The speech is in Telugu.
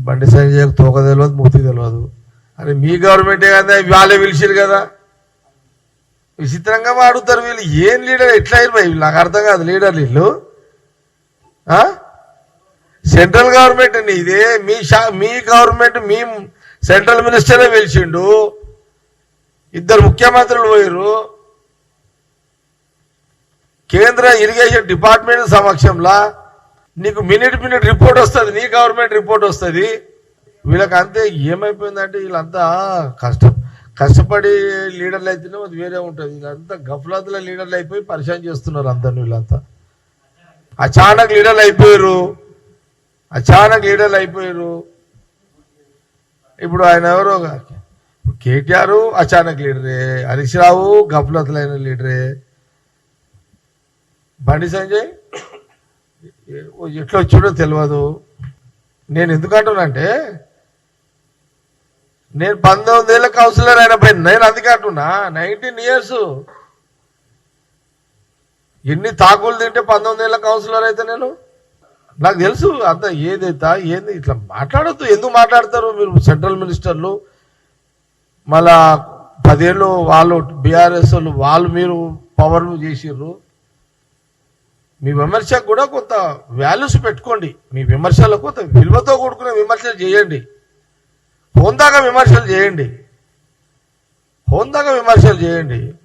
బండి సంజయ్ తోక తెలియదు, మూతి తెలియదు. అరే మీ గవర్నమెంటే కదా, వాళ్ళే పిలిచిరు కదా. విచిత్రంగా వాడుతారు వీళ్ళు. ఏం లీడర్, ఎట్లా అయ్యారు వీళ్ళు? నాకు అర్థం కాదు. లీడర్ వీళ్ళు సెంట్రల్ గవర్నమెంట్ అండి ఇదే. మీ గవర్నమెంట్, మీ సెంట్రల్ మినిస్టరే పిలిచిండు, ఇద్దరు ముఖ్యమంత్రులు పోయారు, కేంద్ర ఇరిగేషన్ డిపార్ట్మెంట్ సమక్షంలో నీకు మినిట్ రిపోర్ట్ వస్తుంది, నీ గవర్నమెంట్ రిపోర్ట్ వస్తుంది. వీళ్ళకి అంతే ఏమైపోయిందంటే వీళ్ళంతా కష్టపడి లీడర్లు అయితేనే అది వేరే ఉంటుంది. వీళ్ళంతా గఫ్లాతుల లీడర్లు అయిపోయి పరిశాన్ చేస్తున్నారు అందరిని. వీళ్ళంతా అచానక్ లీడర్లు అయిపోయారు. ఇప్పుడు ఆయన ఎవరో కేటీఆర్ అచానక్ లీడరే, హరీష్ రావు గఫ్లతులైన లీడరే, బండి సంజయ్ ఎట్లా వచ్చాడో తెలియదు. నేను ఎందుకంటున్నానంటే నేను 19 ఏళ్ళ కౌన్సిలర్ అయిన పైన నేను అందుకంటున్నా. 19 years ఎన్ని తాకులు తింటే 19 ఏళ్ళ కౌన్సిలర్ అయితే నేను, నాకు తెలుసు అంత ఏదైతే ఏంది. ఇట్లా మాట్లాడద్దు. ఎందుకు మాట్లాడతారు మీరు? సెంట్రల్ మినిస్టర్లు మళ్ళా 10 ఏళ్ళు వాళ్ళు బీఆర్ఎస్ వాళ్ళు మీరు పవర్లు చేసిర్రు. మీ విమర్శకు కూడా కొంత వాల్యూస్ పెట్టుకోండి. మీ విమర్శలకు కొంత విలువతో కూడుకునే విమర్శలు చేయండి. హోందాగా విమర్శలు చేయండి.